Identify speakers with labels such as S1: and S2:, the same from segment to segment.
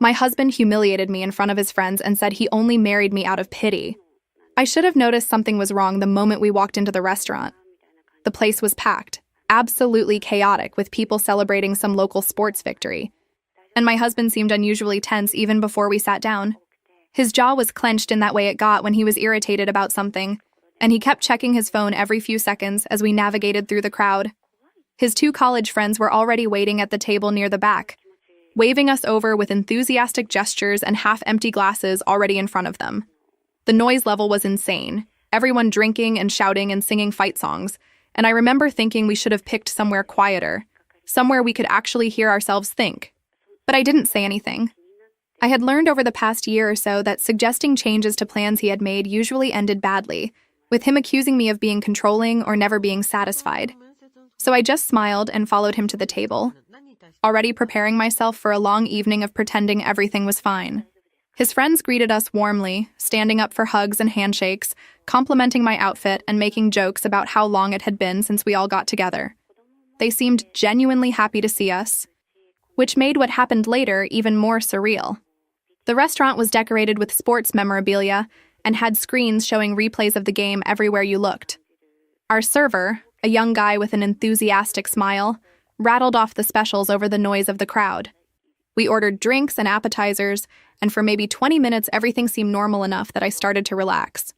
S1: My husband humiliated me in front of his friends and said he only married me out of pity. I should have noticed something was wrong the moment we walked into the restaurant. The place was packed, absolutely chaotic, with people celebrating some local sports victory. And my husband seemed unusually tense even before we sat down. His jaw was clenched in that way it got when he was irritated about something, and he kept checking his phone every few seconds as we navigated through the crowd. His two college friends were already waiting at the table near the back, waving us over with enthusiastic gestures and half-empty glasses already in front of them. The noise level was insane, everyone drinking and shouting and singing fight songs, and I remember thinking we should have picked somewhere quieter, somewhere we could actually hear ourselves think. But I didn't say anything. I had learned over the past year or so that suggesting changes to plans he had made usually ended badly, with him accusing me of being controlling or never being satisfied. So I just smiled and followed him to the table, already preparing myself for a long evening of pretending everything was fine. His friends greeted us warmly, standing up for hugs and handshakes, complimenting my outfit and making jokes about how long it had been since we all got together. They seemed genuinely happy to see us, which made what happened later even more surreal. The restaurant was decorated with sports memorabilia and had screens showing replays of the game everywhere you looked. Our server, a young guy with an enthusiastic smile, rattled off the specials over the noise of the crowd. We ordered drinks and appetizers, and for maybe 20 minutes everything seemed normal enough that I started to relax.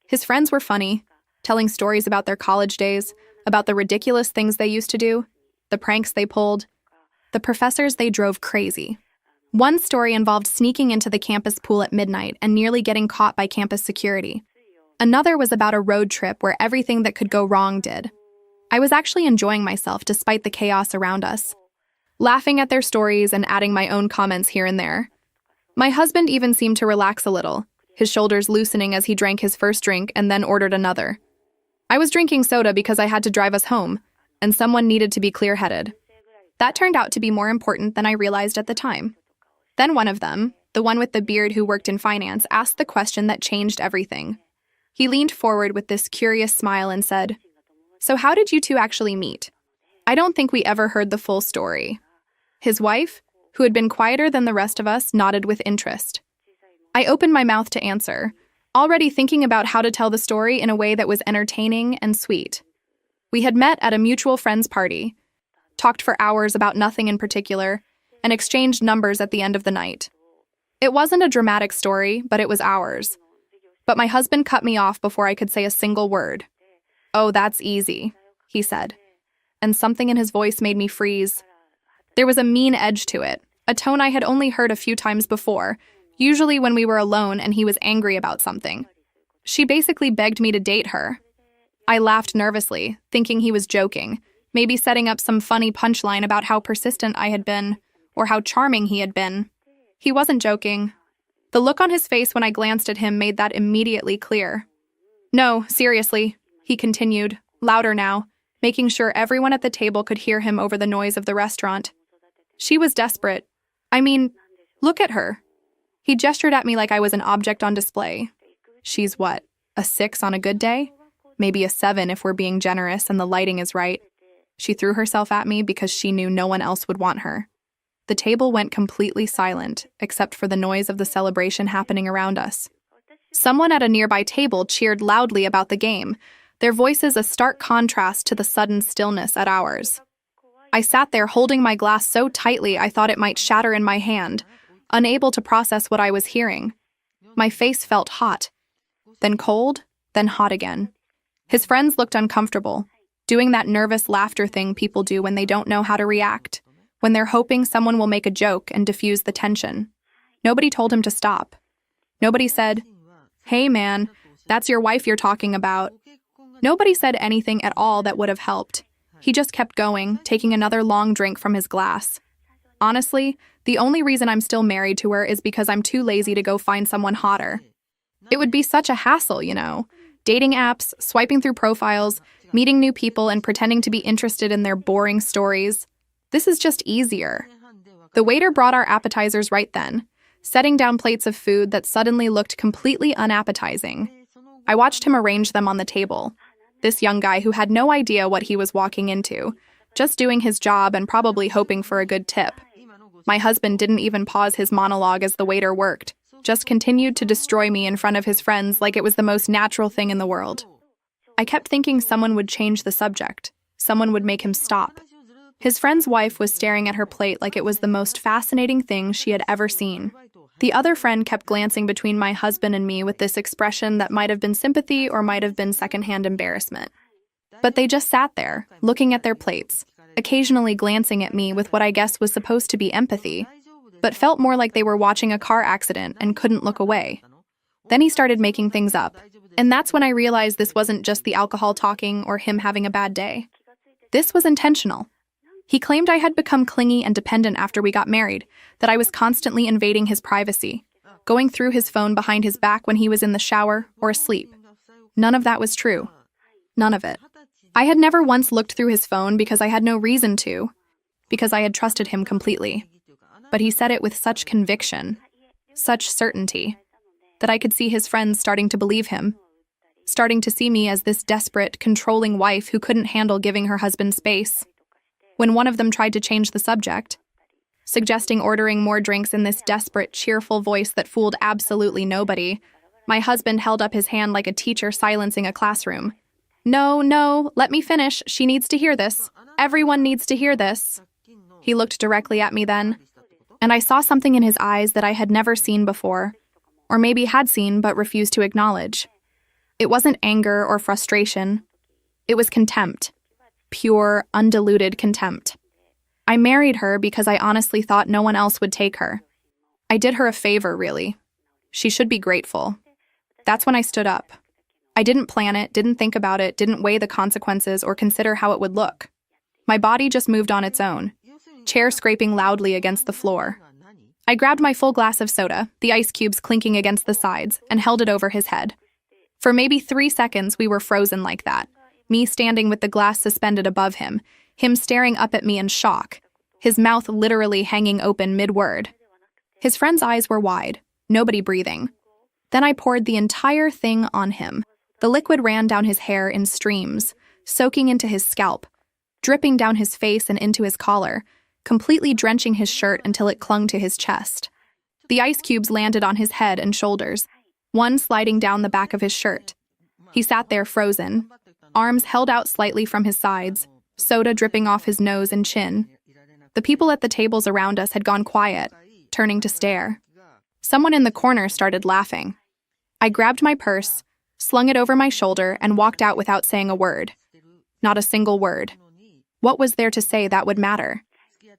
S1: His friends were funny, telling stories about their college days, about the ridiculous things they used to do, the pranks they pulled, the professors they drove crazy. One story involved sneaking into the campus pool at midnight and nearly getting caught by campus security. Another was about a road trip where everything that could go wrong did. I was actually enjoying myself despite the chaos around us, laughing at their stories and adding my own comments here and there. My husband even seemed to relax a little, his shoulders loosening as he drank his first drink and then ordered another. I was drinking soda because I had to drive us home, and someone needed to be clear-headed. That turned out to be more important than I realized at the time. Then one of them, the one with the beard who worked in finance, asked the question that changed everything. He leaned forward with this curious smile and said, "So how did you two actually meet?" I don't think we ever heard the full story. His wife, who had been quieter than the rest of us, nodded with interest. I opened my mouth to answer, already thinking about how to tell the story in a way that was entertaining and sweet. We had met at a mutual friend's party, talked for hours about nothing in particular, and exchanged numbers at the end of the night. It wasn't a dramatic story, but it was ours. But my husband cut me off before I could say a single word. "Oh, that's easy," he said, and something in his voice made me freeze. There was a mean edge to it, a tone I had only heard a few times before, usually when we were alone and he was angry about something. She basically begged me to date her. I laughed nervously, thinking he was joking, maybe setting up some funny punchline about how persistent I had been, or how charming he had been. He wasn't joking. The look on his face when I glanced at him made that immediately clear. "No, seriously," he continued, louder now, making sure everyone at the table could hear him over the noise of the restaurant. "She was desperate. I mean, look at her." He gestured at me like I was an object on display. "She's what, a 6 on a good day? Maybe a 7 if we're being generous and the lighting is right. She threw herself at me because she knew no one else would want her." The table went completely silent, except for the noise of the celebration happening around us. Someone at a nearby table cheered loudly about the game, their voices a stark contrast to the sudden stillness at ours. I sat there holding my glass so tightly I thought it might shatter in my hand, unable to process what I was hearing. My face felt hot, then cold, then hot again. His friends looked uncomfortable, doing that nervous laughter thing people do when they don't know how to react, when they're hoping someone will make a joke and diffuse the tension. Nobody told him to stop. Nobody said, "Hey man, that's your wife you're talking about." Nobody said anything at all that would have helped. He just kept going, taking another long drink from his glass. Honestly, the only reason I'm still married to her is because I'm too lazy to go find someone hotter. It would be such a hassle, you know. Dating apps, swiping through profiles, meeting new people and pretending to be interested in their boring stories. This is just easier. The waiter brought our appetizers right then, setting down plates of food that suddenly looked completely unappetizing. I watched him arrange them on the table. This young guy who had no idea what he was walking into, just doing his job and probably hoping for a good tip. My husband didn't even pause his monologue as the waiter worked, just continued to destroy me in front of his friends like it was the most natural thing in the world. I kept thinking someone would change the subject. Someone would make him stop. His friend's wife was staring at her plate like it was the most fascinating thing she had ever seen. The other friend kept glancing between my husband and me with this expression that might have been sympathy or might have been secondhand embarrassment. But they just sat there, looking at their plates, occasionally glancing at me with what I guess was supposed to be empathy, but felt more like they were watching a car accident and couldn't look away. Then he started making things up, and that's when I realized this wasn't just the alcohol talking or him having a bad day. This was intentional. He claimed I had become clingy and dependent after we got married, that I was constantly invading his privacy, going through his phone behind his back when he was in the shower or asleep. None of that was true. None of it. I had never once looked through his phone because I had no reason to, because I had trusted him completely. But he said it with such conviction, such certainty, that I could see his friends starting to believe him, starting to see me as this desperate, controlling wife who couldn't handle giving her husband space. When one of them tried to change the subject, suggesting ordering more drinks in this desperate, cheerful voice that fooled absolutely nobody, my husband held up his hand like a teacher silencing a classroom. No, let me finish. She needs to hear this. Everyone needs to hear this. He looked directly at me then, and I saw something in his eyes that I had never seen before, or maybe had seen but refused to acknowledge. It wasn't anger or frustration. It was contempt. Pure, undiluted contempt. I married her because I honestly thought no one else would take her. I did her a favor, really. She should be grateful. That's when I stood up. I didn't plan it, didn't think about it, didn't weigh the consequences or consider how it would look. My body just moved on its own, chair scraping loudly against the floor. I grabbed my full glass of soda, the ice cubes clinking against the sides, and held it over his head. For maybe 3 seconds, we were frozen like that. Me standing with the glass suspended above him, him staring up at me in shock, his mouth literally hanging open mid-word. His friend's eyes were wide, nobody breathing. Then I poured the entire thing on him. The liquid ran down his hair in streams, soaking into his scalp, dripping down his face and into his collar, completely drenching his shirt until it clung to his chest. The ice cubes landed on his head and shoulders, one sliding down the back of his shirt. He sat there frozen, arms held out slightly from his sides, soda dripping off his nose and chin. The people at the tables around us had gone quiet, turning to stare. Someone in the corner started laughing. I grabbed my purse, slung it over my shoulder, and walked out without saying a word. Not a single word. What was there to say that would matter?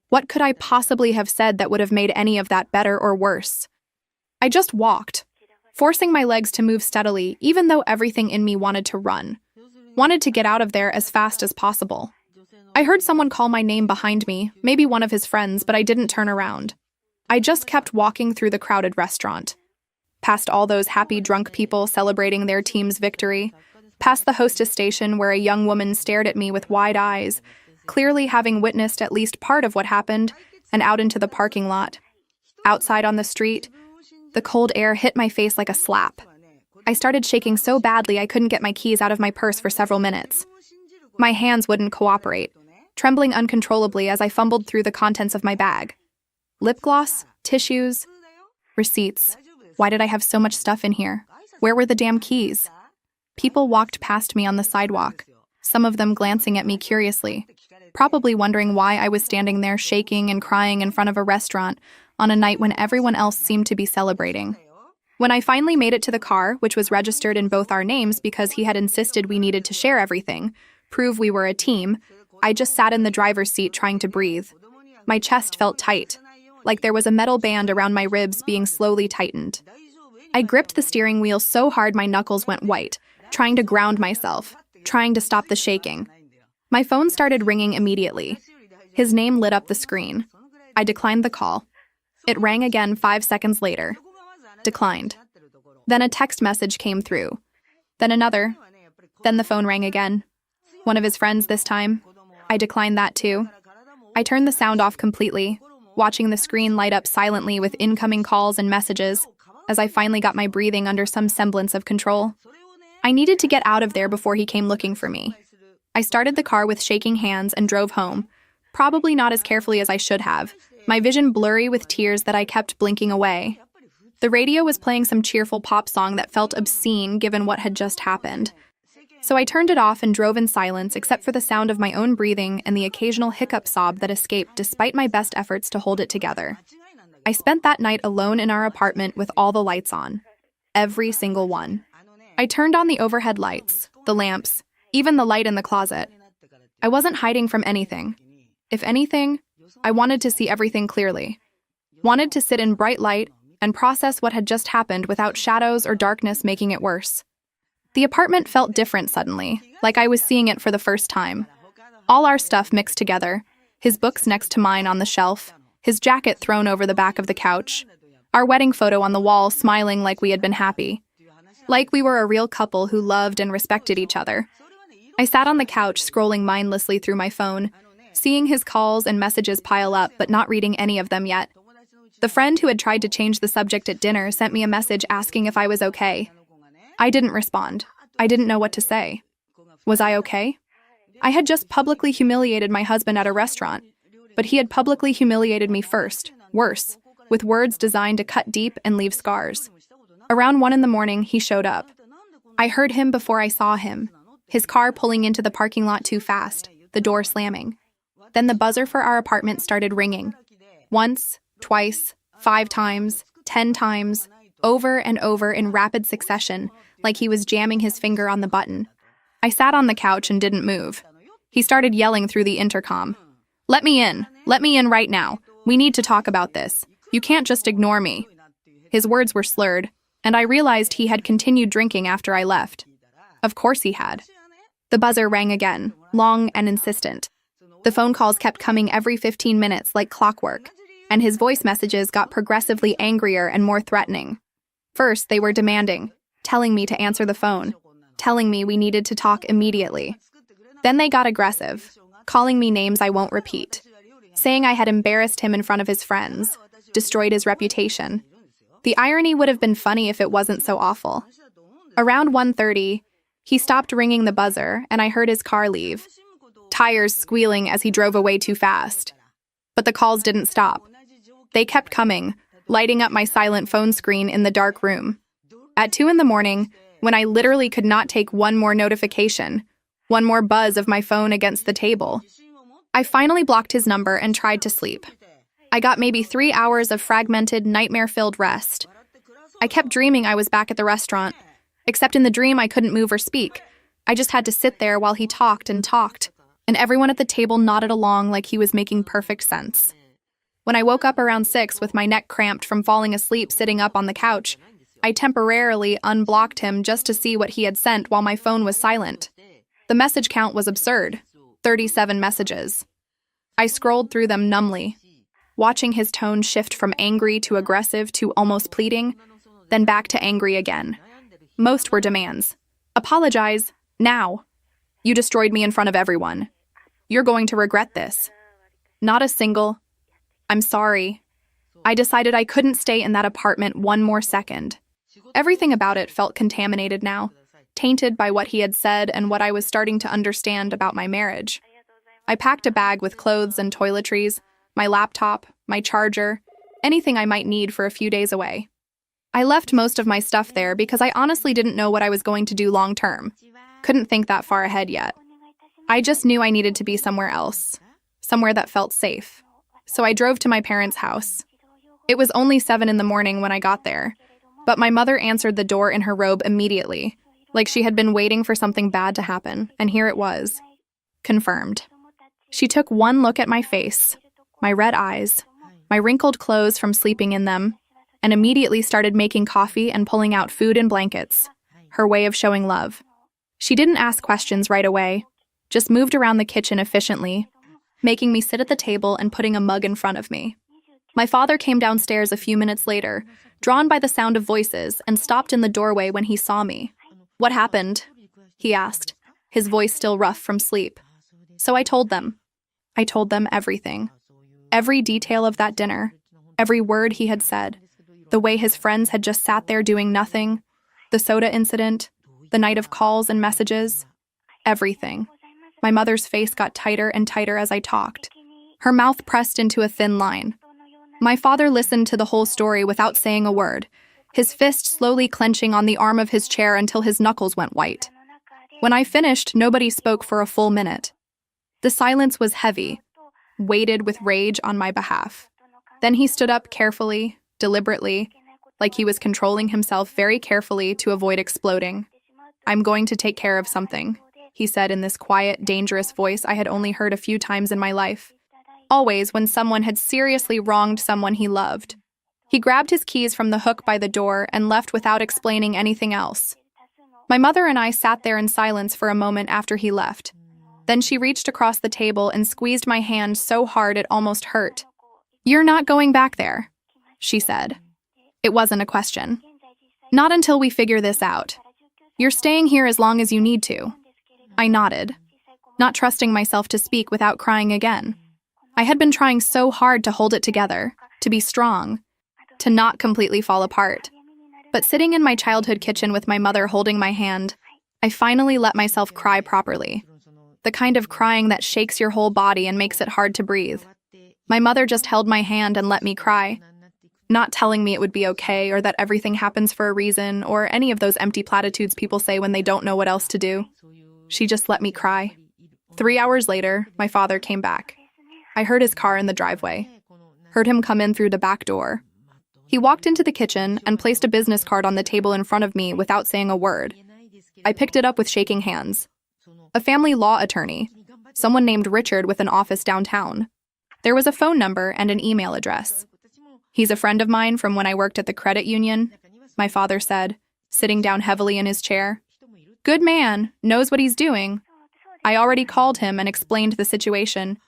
S1: What could I possibly have said that would have made any of that better or worse? I just walked, forcing my legs to move steadily, even though everything in me wanted to run, wanted to get out of there as fast as possible. I heard someone call my name behind me, maybe one of his friends, but I didn't turn around. I just kept walking through the crowded restaurant, past all those happy drunk people celebrating their team's victory, past the hostess station where a young woman stared at me with wide eyes, clearly having witnessed at least part of what happened, and out into the parking lot. Outside on the street, the cold air hit my face like a slap. I started shaking so badly I couldn't get my keys out of my purse for several minutes. My hands wouldn't cooperate, trembling uncontrollably as I fumbled through the contents of my bag. Lip gloss, tissues, receipts. Why did I have so much stuff in here? Where were the damn keys? People walked past me on the sidewalk, some of them glancing at me curiously, probably wondering why I was standing there shaking and crying in front of a restaurant on a night when everyone else seemed to be celebrating. When I finally made it to the car, which was registered in both our names because he had insisted we needed to share everything, prove we were a team, I just sat in the driver's seat trying to breathe. My chest felt tight, like there was a metal band around my ribs being slowly tightened. I gripped the steering wheel so hard my knuckles went white, trying to ground myself, trying to stop the shaking. My phone started ringing immediately. His name lit up the screen. I declined the call. It rang again 5 seconds later. Declined. Then a text message came through. Then another. Then the phone rang again. One of his friends this time. I declined that too. I turned the sound off completely, watching the screen light up silently with incoming calls and messages as I finally got my breathing under some semblance of control. I needed to get out of there before he came looking for me. I started the car with shaking hands and drove home, probably not as carefully as I should have, my vision blurry with tears that I kept blinking away. The radio was playing some cheerful pop song that felt obscene given what had just happened. So I turned it off and drove in silence except for the sound of my own breathing and the occasional hiccup sob that escaped despite my best efforts to hold it together. I spent that night alone in our apartment with all the lights on. Every single one. I turned on the overhead lights, the lamps, even the light in the closet. I wasn't hiding from anything. If anything, I wanted to see everything clearly. Wanted to sit in bright light and process what had just happened without shadows or darkness making it worse. The apartment felt different suddenly, like I was seeing it for the first time. All our stuff mixed together, his books next to mine on the shelf, his jacket thrown over the back of the couch, our wedding photo on the wall smiling like we had been happy. Like we were a real couple who loved and respected each other. I sat on the couch scrolling mindlessly through my phone, seeing his calls and messages pile up but not reading any of them yet. The friend who had tried to change the subject at dinner sent me a message asking if I was okay. I didn't respond. I didn't know what to say. Was I okay? I had just publicly humiliated my husband at a restaurant, but he had publicly humiliated me first, worse, with words designed to cut deep and leave scars. Around 1 a.m, he showed up. I heard him before I saw him, his car pulling into the parking lot too fast, the door slamming. Then the buzzer for our apartment started ringing. Once, twice, 5 times, 10 times, over and over in rapid succession, like he was jamming his finger on the button. I sat on the couch and didn't move. He started yelling through the intercom. Let me in right now. We need to talk about this. You can't just ignore me. His words were slurred, and I realized he had continued drinking after I left. Of course he had. The buzzer rang again, long and insistent. The phone calls kept coming every 15 minutes like clockwork, and his voice messages got progressively angrier and more threatening. First, they were demanding, telling me to answer the phone, telling me we needed to talk immediately. Then they got aggressive, calling me names I won't repeat, saying I had embarrassed him in front of his friends, destroyed his reputation. The irony would have been funny if it wasn't so awful. Around 1:30, he stopped ringing the buzzer, and I heard his car leave, tires squealing as he drove away too fast. But the calls didn't stop. They kept coming, lighting up my silent phone screen in the dark room. At 2 a.m, when I literally could not take one more notification, one more buzz of my phone against the table, I finally blocked his number and tried to sleep. I got maybe 3 hours of fragmented, nightmare-filled rest. I kept dreaming I was back at the restaurant, except in the dream I couldn't move or speak. I just had to sit there while he talked, and everyone at the table nodded along like he was making perfect sense. When I woke up around 6 with my neck cramped from falling asleep sitting up on the couch, I temporarily unblocked him just to see what he had sent while my phone was silent. The message count was absurd, 37 messages. I scrolled through them numbly, watching his tone shift from angry to aggressive to almost pleading, then back to angry again. Most were demands. Apologize, now. You destroyed me in front of everyone. You're going to regret this. Not a single, I'm sorry. I decided I couldn't stay in that apartment one more second. Everything about it felt contaminated now, tainted by what he had said and what I was starting to understand about my marriage. I packed a bag with clothes and toiletries, my laptop, my charger, anything I might need for a few days away. I left most of my stuff there because I honestly didn't know what I was going to do long term. Couldn't think that far ahead yet. I just knew I needed to be somewhere else, somewhere that felt safe. So I drove to my parents' house. It was only 7 a.m. when I got there, but my mother answered the door in her robe immediately, like she had been waiting for something bad to happen, and here it was. Confirmed. She took one look at my face, my red eyes, my wrinkled clothes from sleeping in them, and immediately started making coffee and pulling out food and blankets, her way of showing love. She didn't ask questions right away, just moved around the kitchen efficiently, making me sit at the table and putting a mug in front of me. My father came downstairs a few minutes later, drawn by the sound of voices, and stopped in the doorway when he saw me. "What happened?" he asked, his voice still rough from sleep. So I told them. I told them everything. Every detail of that dinner, every word he had said, the way his friends had just sat there doing nothing, the soda incident, the night of calls and messages, everything. My mother's face got tighter and tighter as I talked. Her mouth pressed into a thin line. My father listened to the whole story without saying a word, his fist slowly clenching on the arm of his chair until his knuckles went white. When I finished, nobody spoke for a full minute. The silence was heavy, weighted with rage on my behalf. Then he stood up carefully, deliberately, like he was controlling himself very carefully to avoid exploding. "I'm going to take care of something," he said in this quiet, dangerous voice I had only heard a few times in my life. Always when someone had seriously wronged someone he loved. He grabbed his keys from the hook by the door and left without explaining anything else. My mother and I sat there in silence for a moment after he left. Then she reached across the table and squeezed my hand so hard it almost hurt. "You're not going back there," she said. It wasn't a question. "Not until we figure this out. You're staying here as long as you need to." I nodded, not trusting myself to speak without crying again. I had been trying so hard to hold it together, to be strong, to not completely fall apart. But sitting in my childhood kitchen with my mother holding my hand, I finally let myself cry properly. The kind of crying that shakes your whole body and makes it hard to breathe. My mother just held my hand and let me cry, not telling me it would be okay or that everything happens for a reason or any of those empty platitudes people say when they don't know what else to do. She just let me cry. 3 hours later, my father came back. I heard his car in the driveway, heard him come in through the back door. He walked into the kitchen and placed a business card on the table in front of me without saying a word. I picked it up with shaking hands. A family law attorney, someone named Richard with an office downtown. There was a phone number and an email address. "He's a friend of mine from when I worked at the credit union," my father said, sitting down heavily in his chair. "Good man, knows what he's doing. I already called him and explained the situation.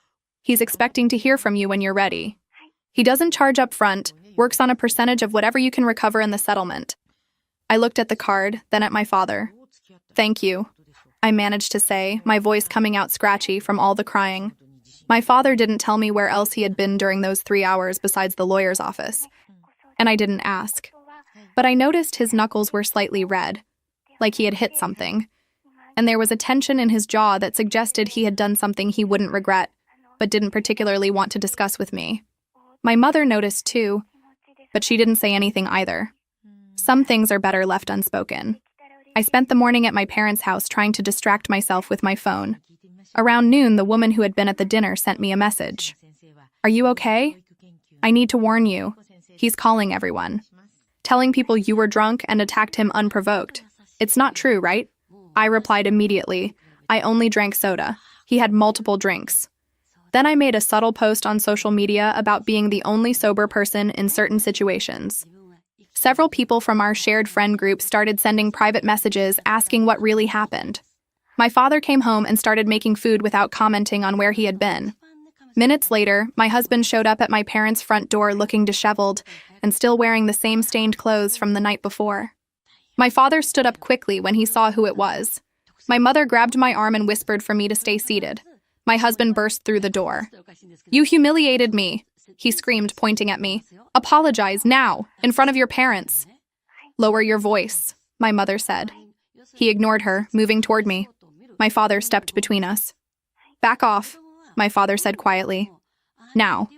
S1: He's expecting to hear from you when you're ready. He doesn't charge up front, works on a percentage of whatever you can recover in the settlement." I looked at the card, then at my father. "Thank you," I managed to say, my voice coming out scratchy from all the crying. My father didn't tell me where else he had been during those 3 hours besides the lawyer's office. And I didn't ask. But I noticed his knuckles were slightly red, like he had hit something. And there was a tension in his jaw that suggested he had done something he wouldn't regret, but didn't particularly want to discuss with me. My mother noticed too, but she didn't say anything either. Some things are better left unspoken. I spent the morning at my parents' house trying to distract myself with my phone. Around noon, the woman who had been at the dinner sent me a message. "Are you okay? I need to warn you. He's calling everyone. Telling people you were drunk and attacked him unprovoked. It's not true, right?" I replied immediately. "I only drank soda. He had multiple drinks." Then I made a subtle post on social media about being the only sober person in certain situations. Several people from our shared friend group started sending private messages asking what really happened. My father came home and started making food without commenting on where he had been. Minutes later, my husband showed up at my parents' front door looking disheveled and still wearing the same stained clothes from the night before. My father stood up quickly when he saw who it was. My mother grabbed my arm and whispered for me to stay seated. My husband burst through the door. "You humiliated me," he screamed, pointing at me. "Apologize now, in front of your parents." "Lower your voice," my mother said. He ignored her, moving toward me. My father stepped between us. "Back off," my father said quietly. "Now."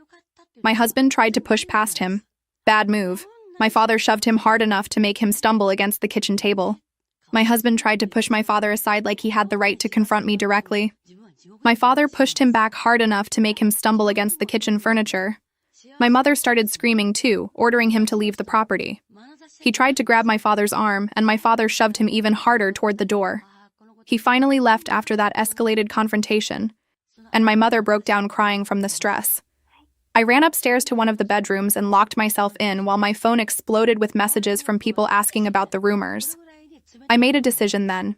S1: My husband tried to push past him. Bad move. My father shoved him hard enough to make him stumble against the kitchen table. My husband tried to push my father aside like he had the right to confront me directly. My father pushed him back hard enough to make him stumble against the kitchen furniture. My mother started screaming too, ordering him to leave the property. He tried to grab my father's arm, and my father shoved him even harder toward the door. He finally left after that escalated confrontation, and my mother broke down crying from the stress. I ran upstairs to one of the bedrooms and locked myself in while my phone exploded with messages from people asking about the rumors. I made a decision then.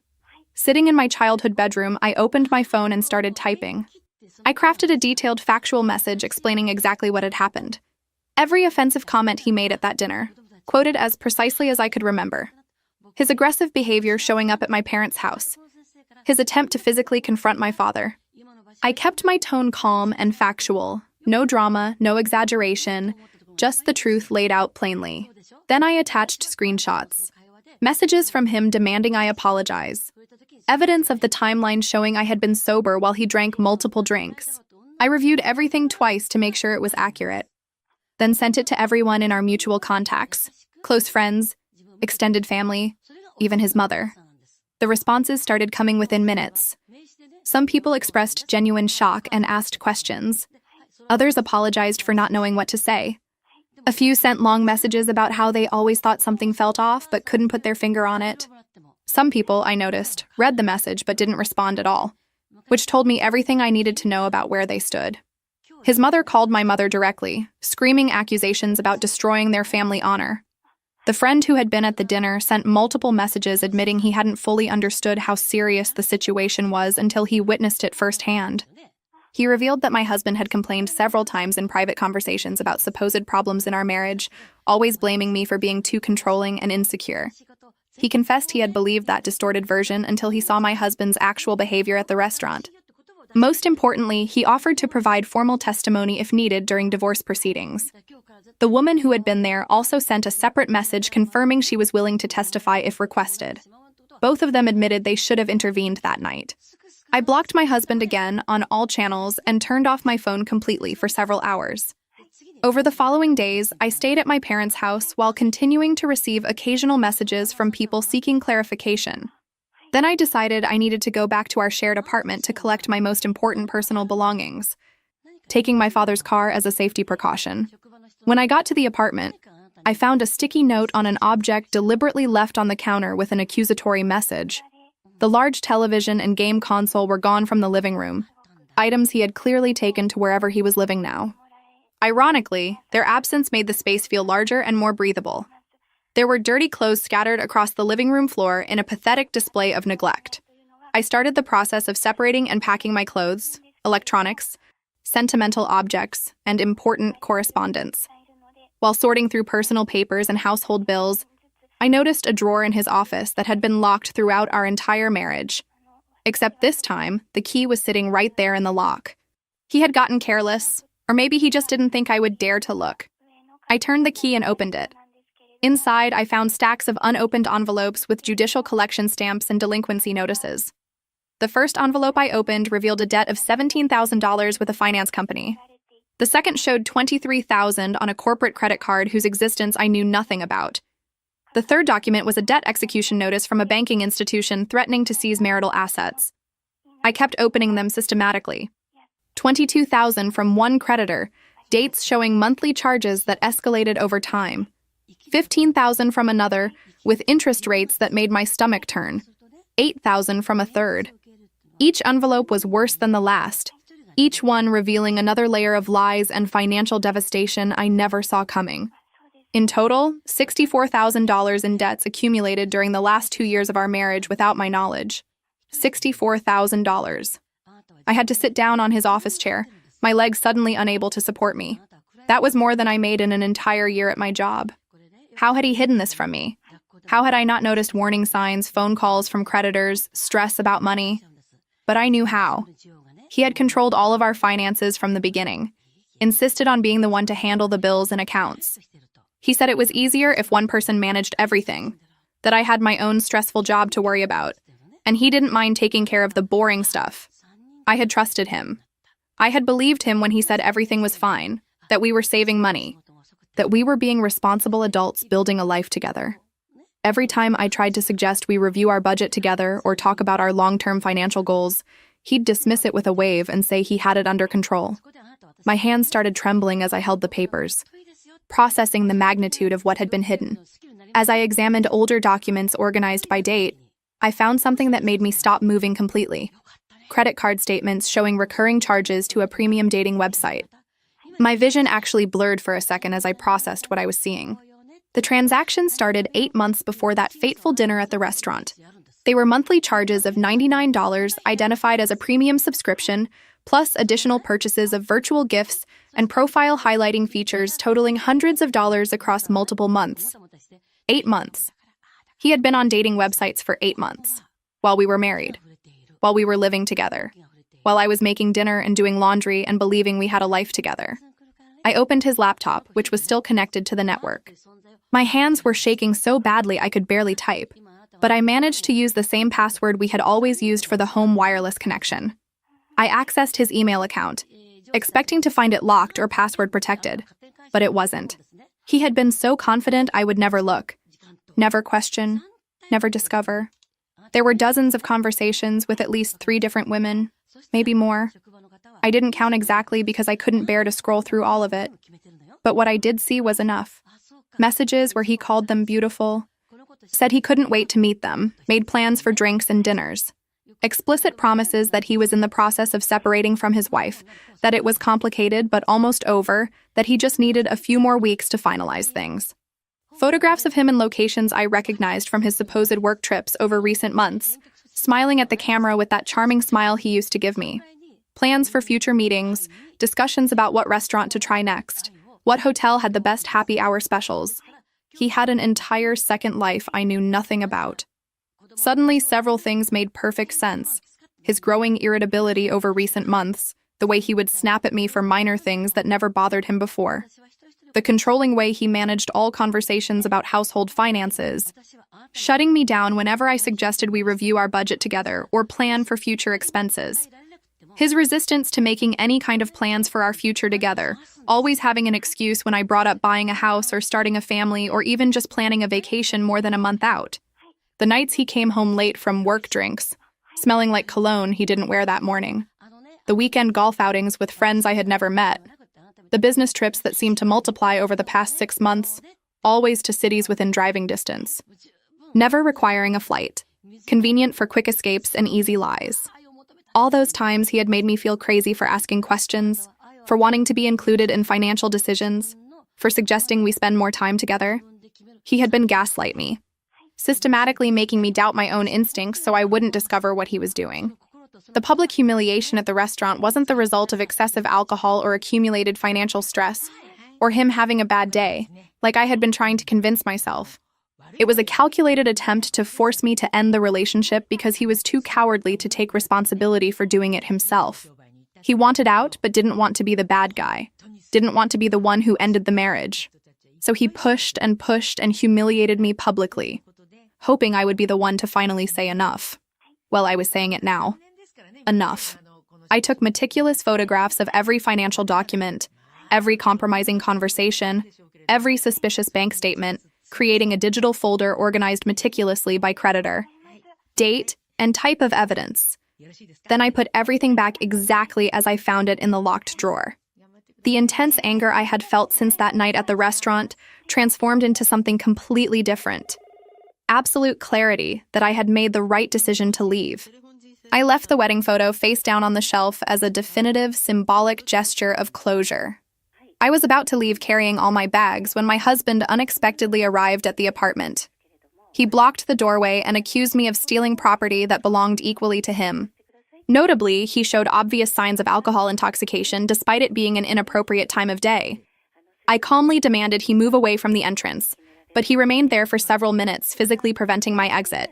S1: Sitting in my childhood bedroom, I opened my phone and started typing. I crafted a detailed factual message explaining exactly what had happened. Every offensive comment he made at that dinner, quoted as precisely as I could remember. His aggressive behavior showing up at my parents' house. His attempt to physically confront my father. I kept my tone calm and factual. No drama, no exaggeration, just the truth laid out plainly. Then I attached screenshots. Messages from him demanding I apologize. Evidence of the timeline showing I had been sober while he drank multiple drinks. I reviewed everything twice to make sure it was accurate. then sent it to everyone in our mutual contacts, close friends, extended family, even his mother. The responses started coming within minutes. Some people expressed genuine shock and asked questions. Others apologized for not knowing what to say. A few sent long messages about how they always thought something felt off but couldn't put their finger on it. Some people, I noticed, read the message but didn't respond at all, which told me everything I needed to know about where they stood. His mother called my mother directly, screaming accusations about destroying their family honor. The friend who had been at the dinner sent multiple messages admitting he hadn't fully understood how serious the situation was until he witnessed it firsthand. He revealed that my husband had complained several times in private conversations about supposed problems in our marriage, always blaming me for being too controlling and insecure. He confessed he had believed that distorted version until he saw my husband's actual behavior at the restaurant. Most importantly, he offered to provide formal testimony if needed during divorce proceedings. The woman who had been there also sent a separate message confirming she was willing to testify if requested. Both of them admitted they should have intervened that night. I blocked my husband again on all channels and turned off my phone completely for several hours. Over the following days, I stayed at my parents' house while continuing to receive occasional messages from people seeking clarification. Then I decided I needed to go back to our shared apartment to collect my most important personal belongings, taking my father's car as a safety precaution. When I got to the apartment, I found a sticky note on an object deliberately left on the counter with an accusatory message. The large television and game console were gone from the living room, items he had clearly taken to wherever he was living now. Ironically, their absence made the space feel larger and more breathable. There were dirty clothes scattered across the living room floor in a pathetic display of neglect. I started the process of separating and packing my clothes, electronics, sentimental objects, and important correspondence. While sorting through personal papers and household bills, I noticed a drawer in his office that had been locked throughout our entire marriage. Except this time, the key was sitting right there in the lock. He had gotten careless, or maybe he just didn't think I would dare to look. I turned the key and opened it. Inside, I found stacks of unopened envelopes with judicial collection stamps and delinquency notices. The first envelope I opened revealed a debt of $17,000 with a finance company. The second showed $23,000 on a corporate credit card whose existence I knew nothing about. The third document was a debt execution notice from a banking institution threatening to seize marital assets. I kept opening them systematically. $22,000 from one creditor, dates showing monthly charges that escalated over time. $15,000 from another, with interest rates that made my stomach turn. $8,000 from a third. Each envelope was worse than the last, each one revealing another layer of lies and financial devastation I never saw coming. In total, $64,000 in debts accumulated during the last 2 years of our marriage without my knowledge. $64,000. I had to sit down on his office chair, my legs suddenly unable to support me. That was more than I made in an entire year at my job. How had he hidden this from me? How had I not noticed warning signs, phone calls from creditors, stress about money? But I knew how. He had controlled all of our finances from the beginning, insisted on being the one to handle the bills and accounts. He said it was easier if one person managed everything, that I had my own stressful job to worry about, and he didn't mind taking care of the boring stuff. I had trusted him. I had believed him when he said everything was fine, that we were saving money, that we were being responsible adults building a life together. Every time I tried to suggest we review our budget together or talk about our long-term financial goals, he'd dismiss it with a wave and say he had it under control. My hands started trembling as I held the papers, processing the magnitude of what had been hidden. As I examined older documents organized by date, I found something that made me stop moving completely. Credit card statements showing recurring charges to a premium dating website. My vision actually blurred for a second as I processed what I was seeing. The transaction started 8 months before that fateful dinner at the restaurant. They were monthly charges of $99 identified as a premium subscription, plus additional purchases of virtual gifts and profile highlighting features totaling hundreds of dollars across multiple months. 8 months. He had been on dating websites for 8 months, while we were married, while we were living together, while I was making dinner and doing laundry and believing we had a life together. I opened his laptop, which was still connected to the network. My hands were shaking so badly I could barely type, but I managed to use the same password we had always used for the home wireless connection. I accessed his email account, expecting to find it locked or password protected. but it wasn't. He had been so confident I would never look, never question, never discover. There were dozens of conversations with at least 3 different women, maybe more. I didn't count exactly because I couldn't bear to scroll through all of it. But what I did see was enough. Messages where he called them beautiful, said he couldn't wait to meet them, made plans for drinks and dinners. Explicit promises that he was in the process of separating from his wife, that it was complicated but almost over, that he just needed a few more weeks to finalize things. Photographs of him in locations I recognized from his supposed work trips over recent months, smiling at the camera with that charming smile he used to give me. Plans for future meetings, discussions about what restaurant to try next, what hotel had the best happy hour specials. He had an entire second life I knew nothing about. Suddenly, several things made perfect sense. His growing irritability over recent months, the way he would snap at me for minor things that never bothered him before. The controlling way he managed all conversations about household finances, shutting me down whenever I suggested we review our budget together or plan for future expenses. His resistance to making any kind of plans for our future together, always having an excuse when I brought up buying a house or starting a family or even just planning a vacation more than a month out. The nights he came home late from work drinks, smelling like cologne he didn't wear that morning. The weekend golf outings with friends I had never met. The business trips that seemed to multiply over the past 6 months, always to cities within driving distance. Never requiring a flight, convenient for quick escapes and easy lies. All those times he had made me feel crazy for asking questions, for wanting to be included in financial decisions, for suggesting we spend more time together. He had been gaslight me, systematically making me doubt my own instincts so I wouldn't discover what he was doing. The public humiliation at the restaurant wasn't the result of excessive alcohol or accumulated financial stress, or him having a bad day, like I had been trying to convince myself. It was a calculated attempt to force me to end the relationship because he was too cowardly to take responsibility for doing it himself. He wanted out, but didn't want to be the bad guy, didn't want to be the one who ended the marriage. So he pushed and humiliated me publicly, hoping I would be the one to finally say enough. Well, I was saying it now. Enough. I took meticulous photographs of every financial document, every compromising conversation, every suspicious bank statement, creating a digital folder organized meticulously by creditor, date, and type of evidence. Then I put everything back exactly as I found it in the locked drawer. The intense anger I had felt since that night at the restaurant transformed into something completely different. Absolute clarity that I had made the right decision to leave. I left the wedding photo face down on the shelf as a definitive, symbolic gesture of closure. I was about to leave carrying all my bags when my husband unexpectedly arrived at the apartment. He blocked the doorway and accused me of stealing property that belonged equally to him. Notably, he showed obvious signs of alcohol intoxication despite it being an inappropriate time of day. I calmly demanded he move away from the entrance, but he remained there for several minutes, physically preventing my exit.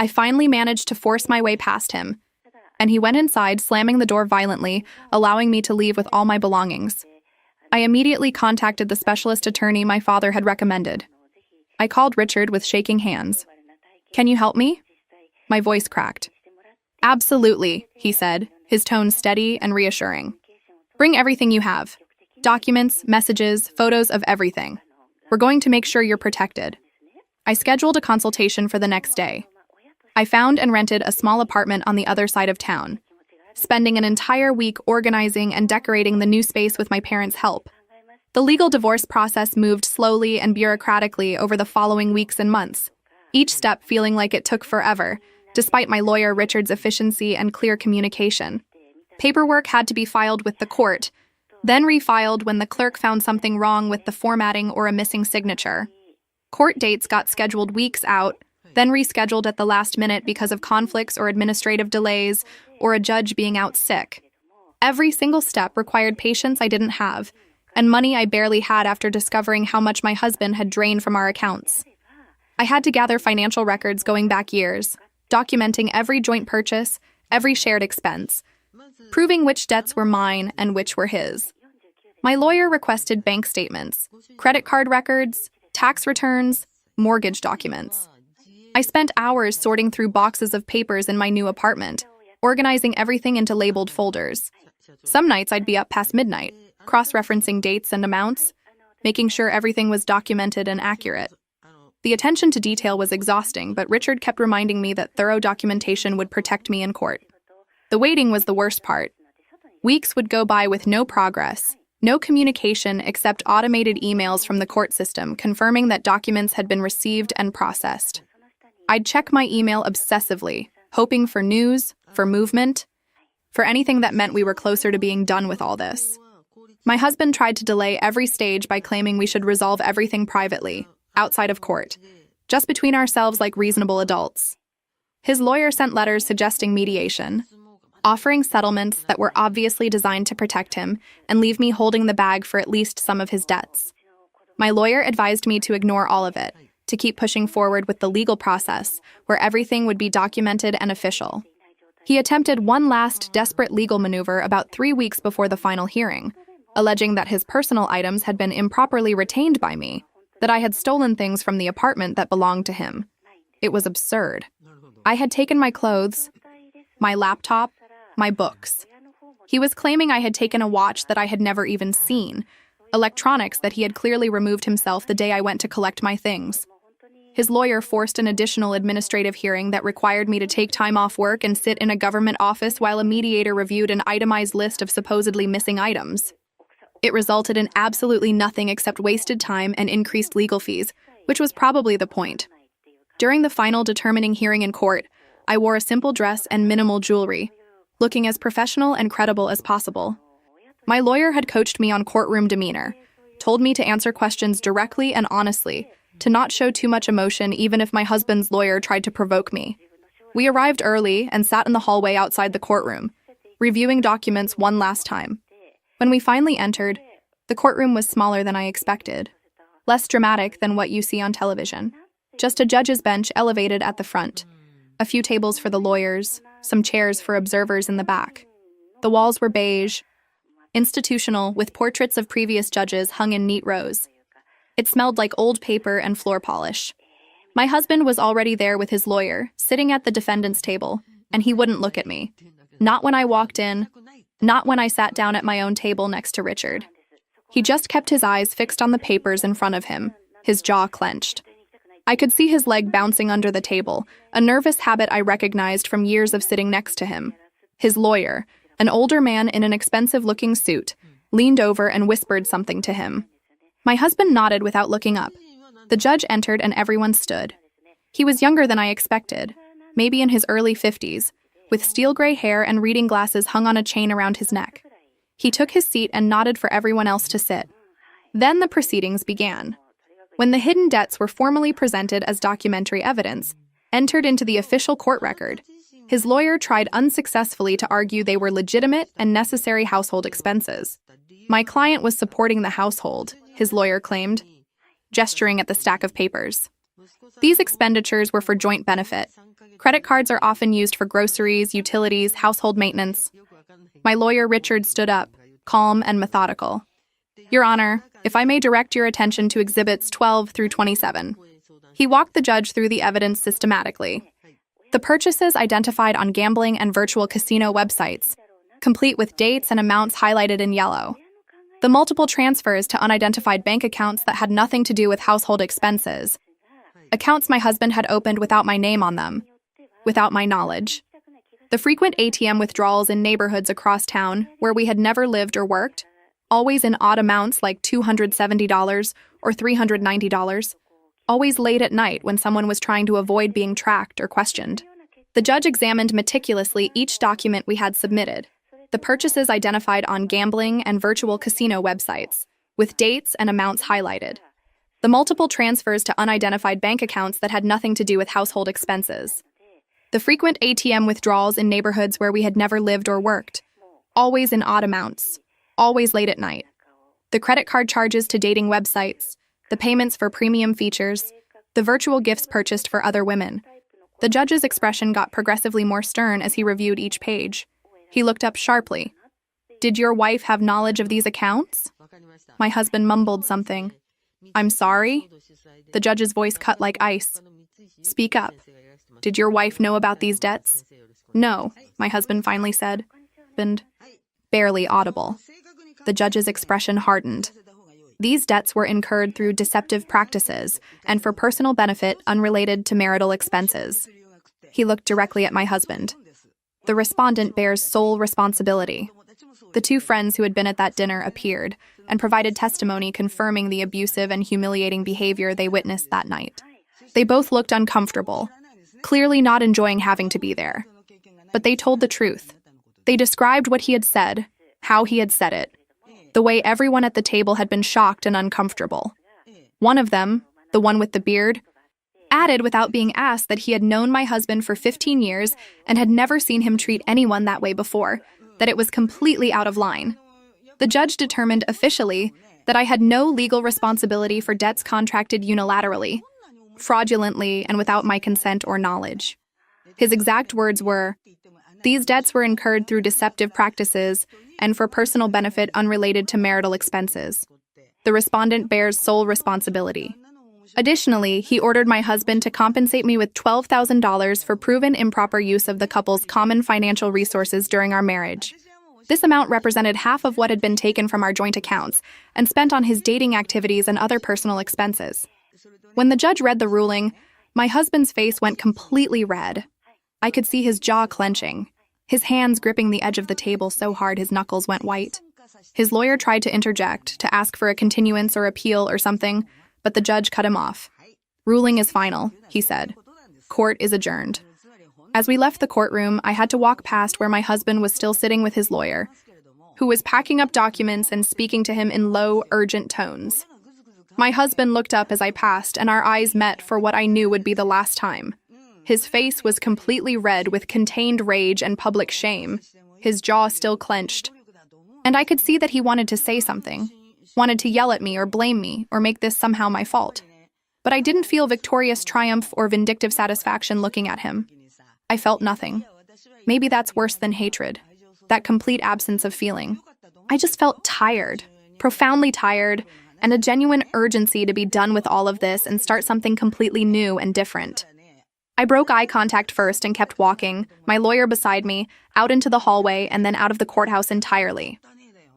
S1: I finally managed to force my way past him, and he went inside, slamming the door violently, allowing me to leave with all my belongings. I immediately contacted the specialist attorney my father had recommended. I called Richard with shaking hands. "Can you help me?" My voice cracked. "Absolutely," he said, his tone steady and reassuring. "Bring everything you have. Documents, messages, photos of everything. We're going to make sure you're protected." I scheduled a consultation for the next day. I found and rented a small apartment on the other side of town, spending an entire week organizing and decorating the new space with my parents' help. The legal divorce process moved slowly and bureaucratically over the following weeks and months, each step feeling like it took forever, despite my lawyer Richard's efficiency and clear communication. Paperwork had to be filed with the court, then refiled when the clerk found something wrong with the formatting or a missing signature. Court dates got scheduled weeks out, then rescheduled at the last minute because of conflicts or administrative delays, or a judge being out sick. Every single step required patience I didn't have, and money I barely had after discovering how much my husband had drained from our accounts. I had to gather financial records going back years, documenting every joint purchase, every shared expense, proving which debts were mine and which were his. My lawyer requested bank statements, credit card records, tax returns, mortgage documents. I spent hours sorting through boxes of papers in my new apartment, organizing everything into labeled folders. Some nights I'd be up past midnight, cross-referencing dates and amounts, making sure everything was documented and accurate. The attention to detail was exhausting, but Richard kept reminding me that thorough documentation would protect me in court. The waiting was the worst part. Weeks would go by with no progress, no communication except automated emails from the court system confirming that documents had been received and processed. I'd check my email obsessively, hoping for news, for movement, for anything that meant we were closer to being done with all this. My husband tried to delay every stage by claiming we should resolve everything privately, outside of court, just between ourselves like reasonable adults. His lawyer sent letters suggesting mediation, offering settlements that were obviously designed to protect him and leave me holding the bag for at least some of his debts. My lawyer advised me to ignore all of it, to keep pushing forward with the legal process, where everything would be documented and official. He attempted one last desperate legal maneuver about 3 weeks before the final hearing, alleging that his personal items had been improperly retained by me, that I had stolen things from the apartment that belonged to him. It was absurd. I had taken my clothes, my laptop, my books. He was claiming I had taken a watch that I had never even seen, electronics that he had clearly removed himself the day I went to collect my things. His lawyer forced an additional administrative hearing that required me to take time off work and sit in a government office while a mediator reviewed an itemized list of supposedly missing items. It resulted in absolutely nothing except wasted time and increased legal fees, which was probably the point. During the final determining hearing in court, I wore a simple dress and minimal jewelry, looking as professional and credible as possible. My lawyer had coached me on courtroom demeanor, told me to answer questions directly and honestly, to not show too much emotion even if my husband's lawyer tried to provoke me. We arrived early and sat in the hallway outside the courtroom, reviewing documents one last time. When we finally entered, the courtroom was smaller than I expected, less dramatic than what you see on television. Just a judge's bench elevated at the front, a few tables for the lawyers, some chairs for observers in the back. The walls were beige, institutional, with portraits of previous judges hung in neat rows. It smelled like old paper and floor polish. My husband was already there with his lawyer, sitting at the defendant's table, and he wouldn't look at me. Not when I walked in, not when I sat down at my own table next to Richard. He just kept his eyes fixed on the papers in front of him, his jaw clenched. I could see his leg bouncing under the table, a nervous habit I recognized from years of sitting next to him. His lawyer, an older man in an expensive-looking suit, leaned over and whispered something to him. My husband nodded without looking up. The judge entered and everyone stood. He was younger than I expected, maybe in his early 50s, with steel gray hair and reading glasses hung on a chain around his neck. He took his seat and nodded for everyone else to sit. Then the proceedings began. When the hidden debts were formally presented as documentary evidence, entered into the official court record, his lawyer tried unsuccessfully to argue they were legitimate and necessary household expenses. My client was supporting the household, his lawyer claimed, gesturing at the stack of papers. These expenditures were for joint benefit. Credit cards are often used for groceries, utilities, household maintenance. My lawyer, Richard, stood up, calm and methodical. Your Honor, if I may direct your attention to Exhibits 12 through 27. He walked the judge through the evidence systematically. The purchases identified on gambling and virtual casino websites, complete with dates and amounts highlighted in yellow. The multiple transfers to unidentified bank accounts that had nothing to do with household expenses. Accounts my husband had opened without my name on them, without my knowledge. The frequent ATM withdrawals in neighborhoods across town where we had never lived or worked, always in odd amounts like $270 or $390, always late at night when someone was trying to avoid being tracked or questioned. The judge examined meticulously each document we had submitted, the purchases identified on gambling and virtual casino websites, with dates and amounts highlighted. The multiple transfers to unidentified bank accounts that had nothing to do with household expenses. The frequent ATM withdrawals in neighborhoods where we had never lived or worked, always in odd amounts, always late at night. The credit card charges to dating websites, the payments for premium features, the virtual gifts purchased for other women. The judge's expression got progressively more stern as he reviewed each page. He looked up sharply. Did your wife have knowledge of these accounts? My husband mumbled something. I'm sorry? The judge's voice cut like ice. Speak up. Did your wife know about these debts? No, my husband finally said. Barely audible. The judge's expression hardened. These debts were incurred through deceptive practices and for personal benefit unrelated to marital expenses. He looked directly at my husband. The respondent bears sole responsibility. The two friends who had been at that dinner appeared and provided testimony confirming the abusive and humiliating behavior they witnessed that night. They both looked uncomfortable, clearly not enjoying having to be there. But they told the truth. They described what he had said, how he had said it, the way everyone at the table had been shocked and uncomfortable. One of them, the one with the beard, added without being asked that he had known my husband for 15 years and had never seen him treat anyone that way before, that it was completely out of line. The judge determined officially that I had no legal responsibility for debts contracted unilaterally, fraudulently, and without my consent or knowledge. His exact words were, "These debts were incurred through deceptive practices and for personal benefit unrelated to marital expenses. The respondent bears sole responsibility." Additionally, he ordered my husband to compensate me with $12,000 for proven improper use of the couple's common financial resources during our marriage. This amount represented half of what had been taken from our joint accounts and spent on his dating activities and other personal expenses. When the judge read the ruling, my husband's face went completely red. I could see his jaw clenching, his hands gripping the edge of the table so hard his knuckles went white. His lawyer tried to interject, to ask for a continuance or appeal or something, but the judge cut him off. "Ruling is final," he said. "Court is adjourned." As we left the courtroom, I had to walk past where my husband was still sitting with his lawyer, who was packing up documents and speaking to him in low, urgent tones. My husband looked up as I passed, and our eyes met for what I knew would be the last time. His face was completely red with contained rage and public shame, his jaw still clenched. And I could see that he wanted to say something, wanted to yell at me or blame me or make this somehow my fault. But I didn't feel victorious triumph or vindictive satisfaction looking at him. I felt nothing. Maybe that's worse than hatred, that complete absence of feeling. I just felt tired, profoundly tired, and a genuine urgency to be done with all of this and start something completely new and different. I broke eye contact first and kept walking, my lawyer beside me, out into the hallway and then out of the courthouse entirely.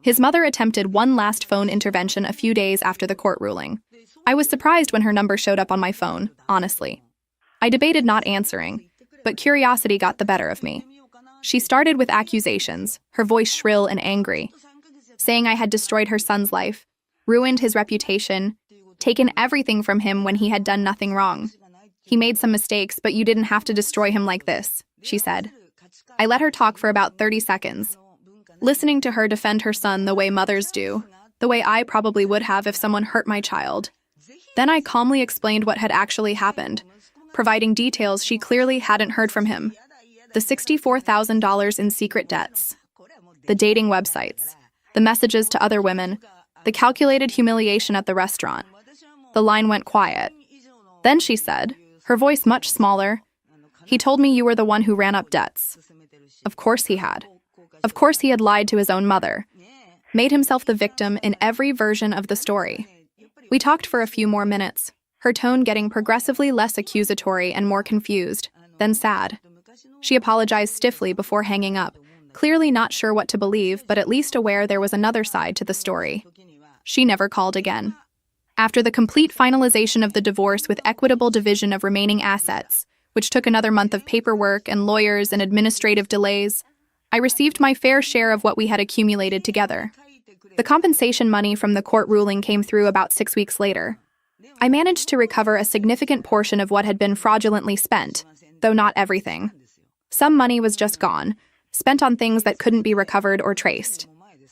S1: His mother attempted one last phone intervention a few days after the court ruling. I was surprised when her number showed up on my phone, honestly. I debated not answering, but curiosity got the better of me. She started with accusations, her voice shrill and angry, saying I had destroyed her son's life, ruined his reputation, taken everything from him when he had done nothing wrong. "He made some mistakes, but you didn't have to destroy him like this," she said. I let her talk for about 30 seconds, listening to her defend her son the way mothers do, the way I probably would have if someone hurt my child. Then I calmly explained what had actually happened, providing details she clearly hadn't heard from him. The $64,000 in secret debts, the dating websites, the messages to other women, the calculated humiliation at the restaurant. The line went quiet. Then she said, her voice much smaller, "He told me you were the one who ran up debts." Of course he had. Of course he had lied to his own mother, made himself the victim in every version of the story. We talked for a few more minutes, her tone getting progressively less accusatory and more confused, then sad. She apologized stiffly before hanging up, clearly not sure what to believe, but at least aware there was another side to the story. She never called again. After the complete finalization of the divorce with equitable division of remaining assets, which took another month of paperwork and lawyers and administrative delays, I received my fair share of what we had accumulated together. The compensation money from the court ruling came through about 6 weeks later. I managed to recover a significant portion of what had been fraudulently spent, though not everything. Some money was just gone, spent on things that couldn't be recovered or traced.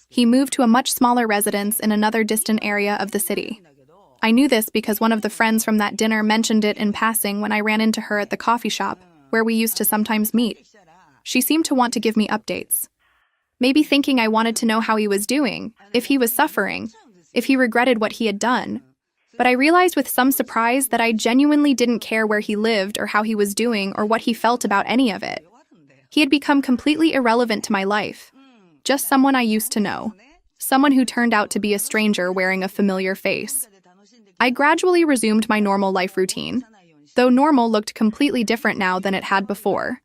S1: He moved to a much smaller residence in another distant area of the city. I knew this because one of the friends from that dinner mentioned it in passing when I ran into her at the coffee shop, where we used to sometimes meet. She seemed to want to give me updates. Maybe thinking I wanted to know how he was doing, if he was suffering, if he regretted what he had done. But I realized with some surprise that I genuinely didn't care where he lived or how he was doing or what he felt about any of it. He had become completely irrelevant to my life. Just someone I used to know. Someone who turned out to be a stranger wearing a familiar face. I gradually resumed my normal life routine, though normal looked completely different now than it had before.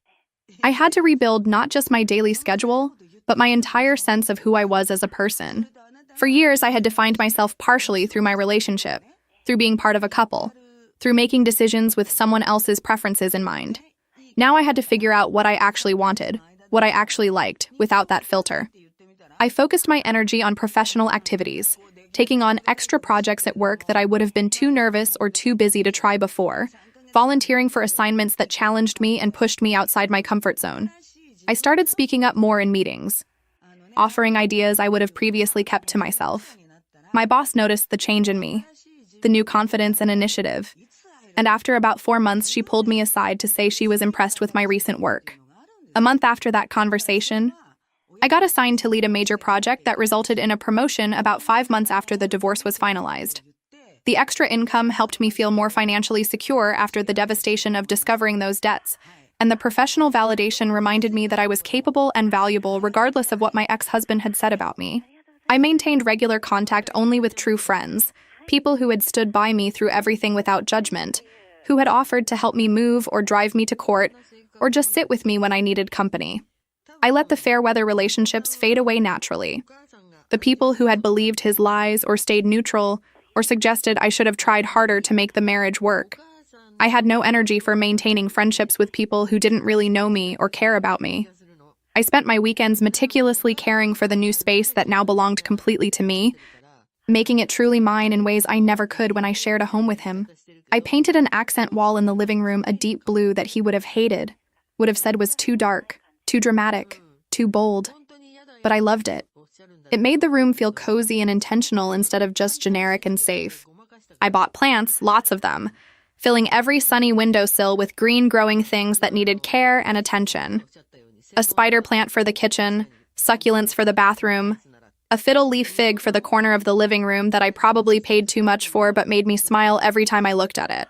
S1: I had to rebuild not just my daily schedule, but my entire sense of who I was as a person. For years, I had defined myself partially through my relationship, through being part of a couple, through making decisions with someone else's preferences in mind. Now I had to figure out what I actually wanted, what I actually liked, without that filter. I focused my energy on professional activities, taking on extra projects at work that I would have been too nervous or too busy to try before, volunteering for assignments that challenged me and pushed me outside my comfort zone. I started speaking up more in meetings, offering ideas I would have previously kept to myself. My boss noticed the change in me, the new confidence and initiative, and after about 4 months, she pulled me aside to say she was impressed with my recent work. A month after that conversation, I got assigned to lead a major project that resulted in a promotion about 5 months after the divorce was finalized. The extra income helped me feel more financially secure after the devastation of discovering those debts, and the professional validation reminded me that I was capable and valuable regardless of what my ex-husband had said about me. I maintained regular contact only with true friends, people who had stood by me through everything without judgment, who had offered to help me move or drive me to court, or just sit with me when I needed company. I let the fair-weather relationships fade away naturally. The people who had believed his lies or stayed neutral or suggested I should have tried harder to make the marriage work. I had no energy for maintaining friendships with people who didn't really know me or care about me. I spent my weekends meticulously caring for the new space that now belonged completely to me, making it truly mine in ways I never could when I shared a home with him. I painted an accent wall in the living room a deep blue that he would have hated, would have said was too dark, too dramatic, too bold. But I loved it. It made the room feel cozy and intentional instead of just generic and safe. I bought plants, lots of them, filling every sunny windowsill with green growing things that needed care and attention. A spider plant for the kitchen, succulents for the bathroom, a fiddle leaf fig for the corner of the living room that I probably paid too much for but made me smile every time I looked at it.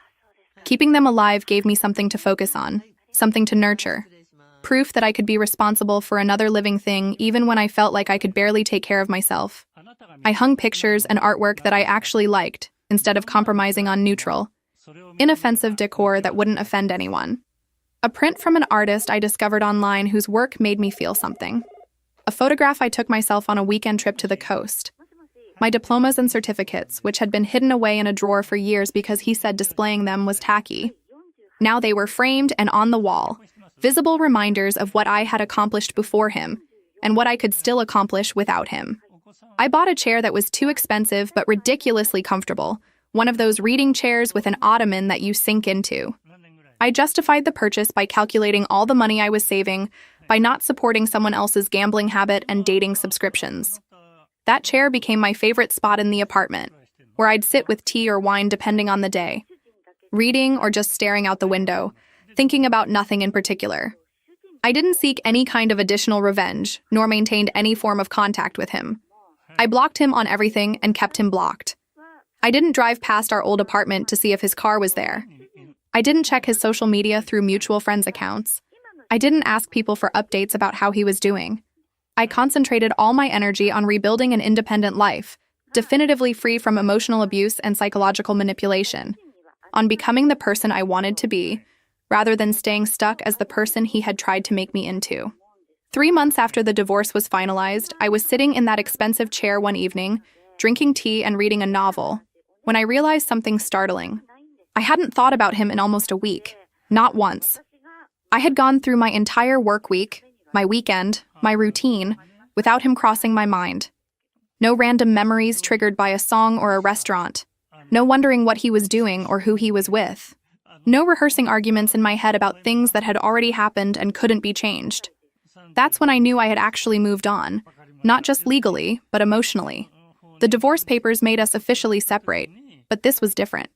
S1: Keeping them alive gave me something to focus on, something to nurture. Proof that I could be responsible for another living thing even when I felt like I could barely take care of myself. I hung pictures and artwork that I actually liked, instead of compromising on neutral, inoffensive decor that wouldn't offend anyone. A print from an artist I discovered online whose work made me feel something. A photograph I took myself on a weekend trip to the coast. My diplomas and certificates, which had been hidden away in a drawer for years because he said displaying them was tacky. Now they were framed and on the wall, visible reminders of what I had accomplished before him, and what I could still accomplish without him. I bought a chair that was too expensive but ridiculously comfortable, one of those reading chairs with an ottoman that you sink into. I justified the purchase by calculating all the money I was saving, by not supporting someone else's gambling habit and dating subscriptions. That chair became my favorite spot in the apartment, where I'd sit with tea or wine depending on the day, reading or just staring out the window, thinking about nothing in particular. I didn't seek any kind of additional revenge, nor maintained any form of contact with him. I blocked him on everything and kept him blocked. I didn't drive past our old apartment to see if his car was there. I didn't check his social media through mutual friends' accounts. I didn't ask people for updates about how he was doing. I concentrated all my energy on rebuilding an independent life, definitively free from emotional abuse and psychological manipulation, on becoming the person I wanted to be, rather than staying stuck as the person he had tried to make me into. 3 months after the divorce was finalized, I was sitting in that expensive chair one evening, drinking tea and reading a novel, when I realized something startling. I hadn't thought about him in almost a week, not once. I had gone through my entire work week, my weekend, my routine, without him crossing my mind. No random memories triggered by a song or a restaurant. No wondering what he was doing or who he was with. No rehearsing arguments in my head about things that had already happened and couldn't be changed. That's when I knew I had actually moved on, not just legally, but emotionally. The divorce papers made us officially separate, but this was different.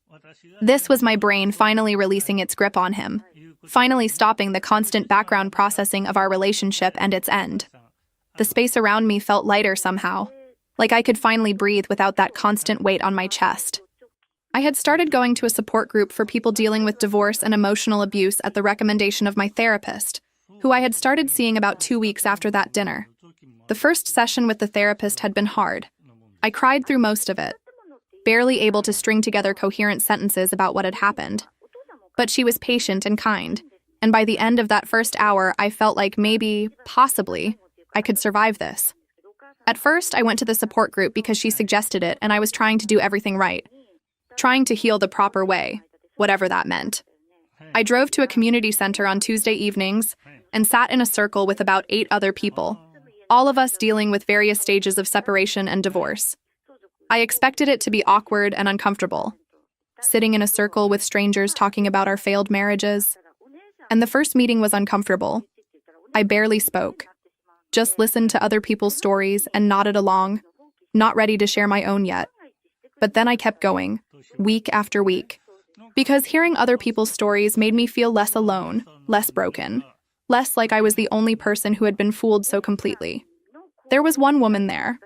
S1: This was my brain finally releasing its grip on him, finally stopping the constant background processing of our relationship and its end. The space around me felt lighter somehow, like I could finally breathe without that constant weight on my chest. I had started going to a support group for people dealing with divorce and emotional abuse at the recommendation of my therapist, who I had started seeing about 2 weeks after that dinner. The first session with the therapist had been hard. I cried through most of it, barely able to string together coherent sentences about what had happened. But she was patient and kind, and by the end of that first hour, I felt like maybe, possibly, I could survive this. At first, I went to the support group because she suggested it, and I was trying to do everything right, trying to heal the proper way, whatever that meant. I drove to a community center on Tuesday evenings and sat in a circle with about 8 other people, all of us dealing with various stages of separation and divorce. I expected it to be awkward and uncomfortable, sitting in a circle with strangers talking about our failed marriages. And the first meeting was uncomfortable. I barely spoke, just listened to other people's stories and nodded along, not ready to share my own yet. But then I kept going, week after week, because hearing other people's stories made me feel less alone, less broken, less like I was the only person who had been fooled so completely. There was one woman there,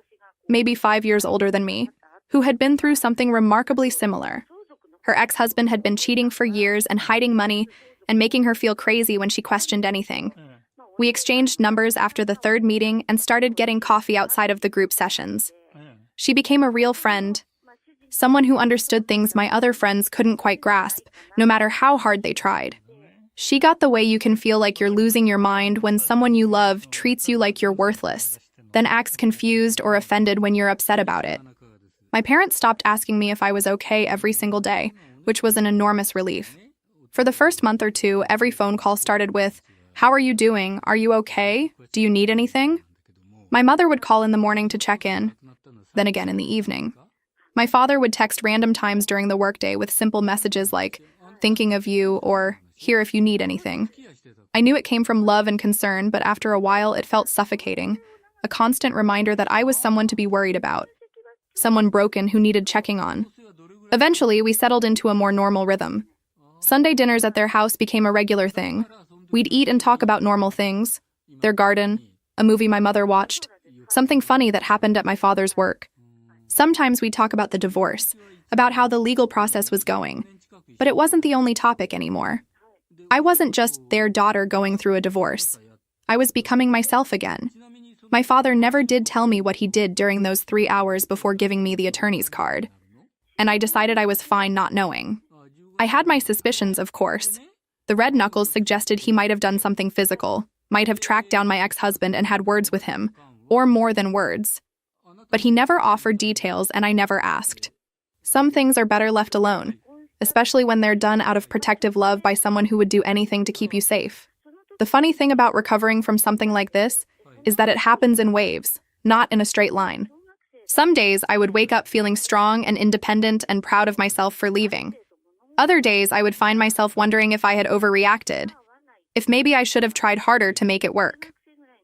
S1: maybe 5 years older than me, who had been through something remarkably similar. Her ex-husband had been cheating for years and hiding money and making her feel crazy when she questioned anything. We exchanged numbers after the 3rd meeting and started getting coffee outside of the group sessions. She became a real friend, someone who understood things my other friends couldn't quite grasp, no matter how hard they tried. She got the way you can feel like you're losing your mind when someone you love treats you like you're worthless, then acts confused or offended when you're upset about it. My parents stopped asking me if I was okay every single day, which was an enormous relief. For the first month or 2, every phone call started with, "How are you doing? Are you okay? Do you need anything?" My mother would call in the morning to check in, then again in the evening. My father would text random times during the workday with simple messages like, "Thinking of you," or "Here if you need anything." I knew it came from love and concern, but after a while it felt suffocating, a constant reminder that I was someone to be worried about, someone broken who needed checking on. Eventually, we settled into a more normal rhythm. Sunday dinners at their house became a regular thing. We'd eat and talk about normal things, their garden, a movie my mother watched, something funny that happened at my father's work. Sometimes we'd talk about the divorce, about how the legal process was going, but it wasn't the only topic anymore. I wasn't just their daughter going through a divorce. I was becoming myself again. My father never did tell me what he did during those 3 hours before giving me the attorney's card, and I decided I was fine not knowing. I had my suspicions, of course. The red knuckles suggested he might have done something physical, might have tracked down my ex-husband and had words with him, or more than words. But he never offered details and I never asked. Some things are better left alone, especially when they're done out of protective love by someone who would do anything to keep you safe. The funny thing about recovering from something like this is that it happens in waves, not in a straight line. Some days I would wake up feeling strong and independent and proud of myself for leaving. Other days I would find myself wondering if I had overreacted, if maybe I should have tried harder to make it work.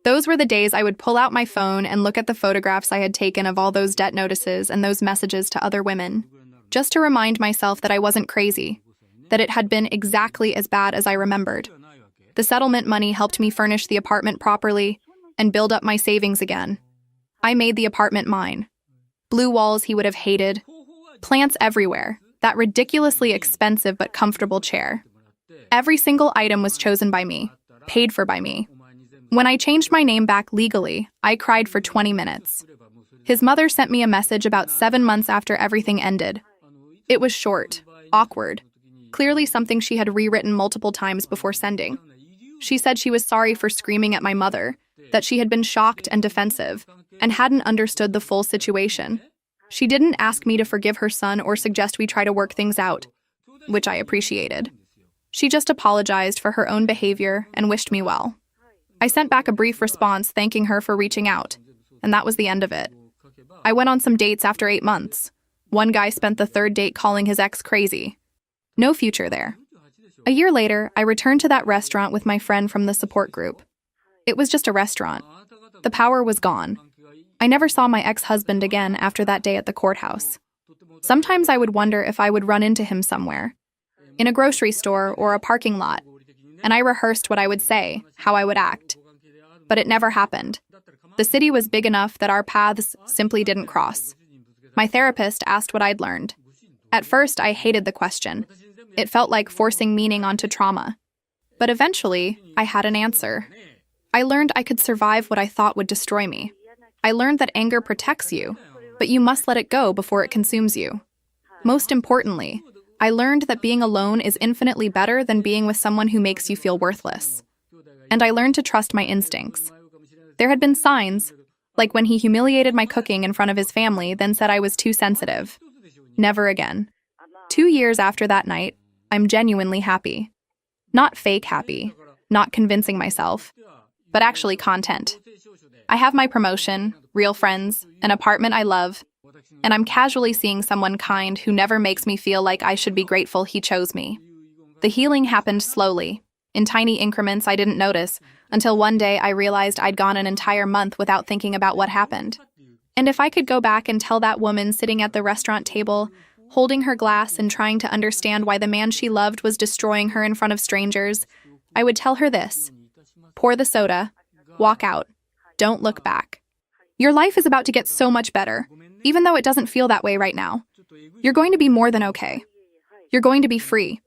S1: Those were the days I would pull out my phone and look at the photographs I had taken of all those debt notices and those messages to other women, just to remind myself that I wasn't crazy, that it had been exactly as bad as I remembered. The settlement money helped me furnish the apartment properly and build up my savings again. I made the apartment mine. Blue walls he would have hated, plants everywhere, that ridiculously expensive but comfortable chair. Every single item was chosen by me, paid for by me. When I changed my name back legally, I cried for 20 minutes. His mother sent me a message about 7 months after everything ended. It was short, awkward, clearly something she had rewritten multiple times before sending. She said she was sorry for screaming at my mother, that she had been shocked and defensive, and hadn't understood the full situation. She didn't ask me to forgive her son or suggest we try to work things out, which I appreciated. She just apologized for her own behavior and wished me well. I sent back a brief response thanking her for reaching out, and that was the end of it. I went on some dates after 8 months. One guy spent the 3rd date calling his ex crazy. No future there. A year later, I returned to that restaurant with my friend from the support group. It was just a restaurant. The power was gone. I never saw my ex-husband again after that day at the courthouse. Sometimes I would wonder if I would run into him somewhere, in a grocery store or a parking lot, and I rehearsed what I would say, how I would act. But it never happened. The city was big enough that our paths simply didn't cross. My therapist asked what I'd learned. At first, I hated the question. It felt like forcing meaning onto trauma. But eventually, I had an answer. I learned I could survive what I thought would destroy me. I learned that anger protects you, but you must let it go before it consumes you. Most importantly, I learned that being alone is infinitely better than being with someone who makes you feel worthless. And I learned to trust my instincts. There had been signs, Like when he humiliated my cooking in front of his family, then said I was too sensitive. Never again. 2 years after that night, I'm genuinely happy. Not fake happy, not convincing myself, but actually content. I have my promotion, real friends, an apartment I love, and I'm casually seeing someone kind who never makes me feel like I should be grateful he chose me. The healing happened slowly, in tiny increments I didn't notice, until one day I realized I'd gone an entire month without thinking about what happened. And if I could go back and tell that woman sitting at the restaurant table, holding her glass and trying to understand why the man she loved was destroying her in front of strangers, I would tell her this: pour the soda, walk out, don't look back. Your life is about to get so much better, even though it doesn't feel that way right now. You're going to be more than okay. You're going to be free.